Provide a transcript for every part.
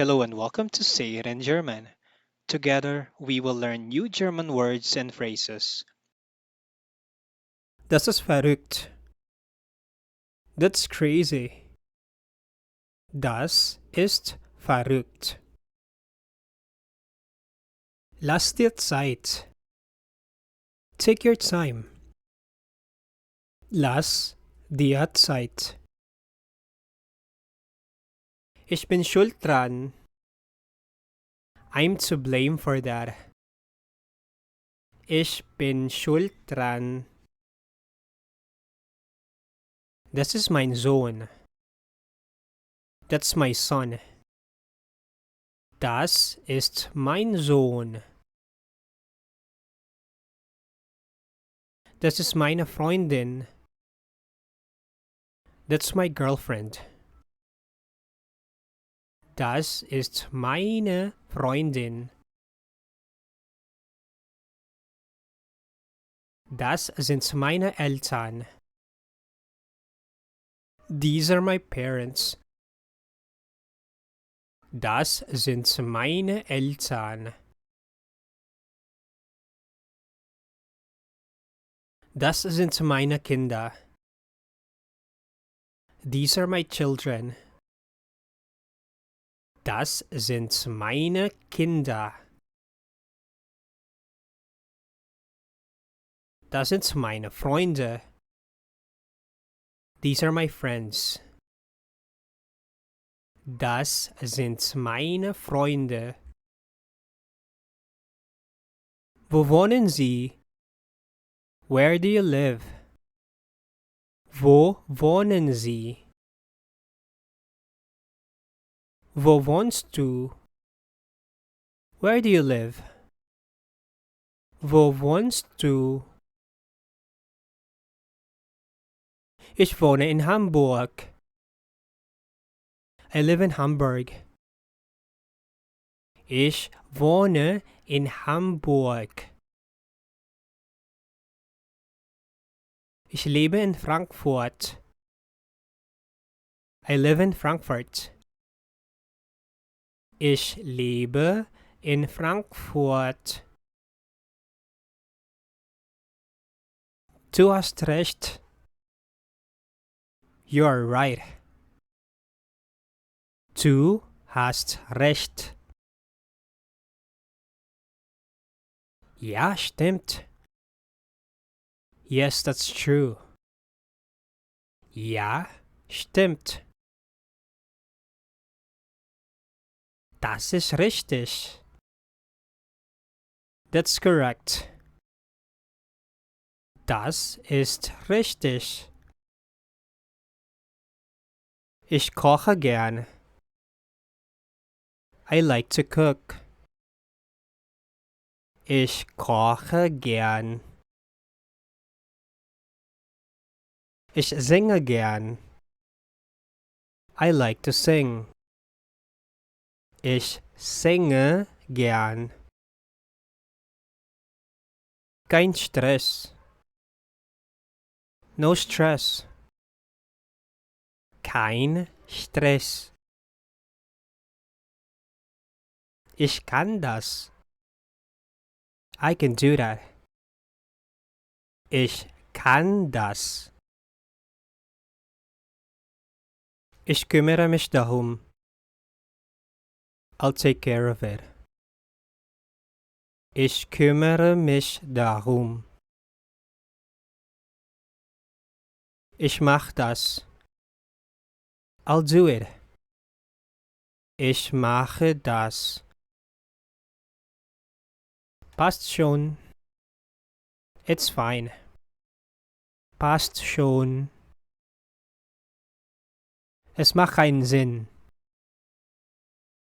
Hello and welcome to Say It in German. Together, we will learn new German words and phrases. Das ist verrückt. That's crazy. Das ist verrückt. Lass dir Zeit. Take your time. Lass dir Zeit. Ich bin schuld dran. I'm to blame for that. Ich bin schuld dran. Das ist mein Sohn. That's my son. Das ist mein Sohn. Das ist meine Freundin. That's my girlfriend. Das ist meine Freundin. Das sind meine Eltern. These are my parents. Das sind meine Eltern. Das sind meine Kinder. These are my children. Das sind meine Kinder. Das sind meine Freunde. These are my friends. Das sind meine Freunde. Wo wohnen Sie? Where do you live? Wo wohnen Sie? Wo wohnst du? Where do you live? Wo wohnst du? Ich wohne in Hamburg. I live in Hamburg. Ich wohne in Hamburg. Ich lebe in Frankfurt. I live in Frankfurt. Ich lebe in Frankfurt. Du hast recht. You're right. Du hast recht. Ja, stimmt. Yes, that's true. Ja, stimmt. Das ist richtig. That's correct. Das ist richtig. Ich koche gern. I like to cook. Ich koche gern. Ich singe gern. I like to sing. Ich singe gern. Kein Stress. No stress. Kein Stress. Ich kann das. I can do that. Ich kann das. Ich kümmere mich darum. I'll take care of it. Ich kümmere mich darum. Ich mach das. I'll do it. Ich mache das. Passt schon. It's fine. Passt schon. Es macht keinen Sinn.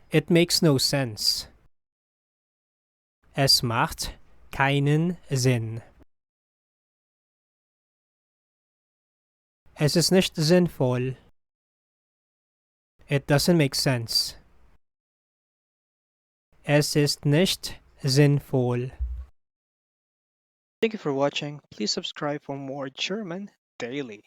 It makes no sense. Es macht keinen Sinn. Es ist nicht sinnvoll. It doesn't make sense. Es ist nicht sinnvoll. Thank you for watching. Please subscribe for more German daily.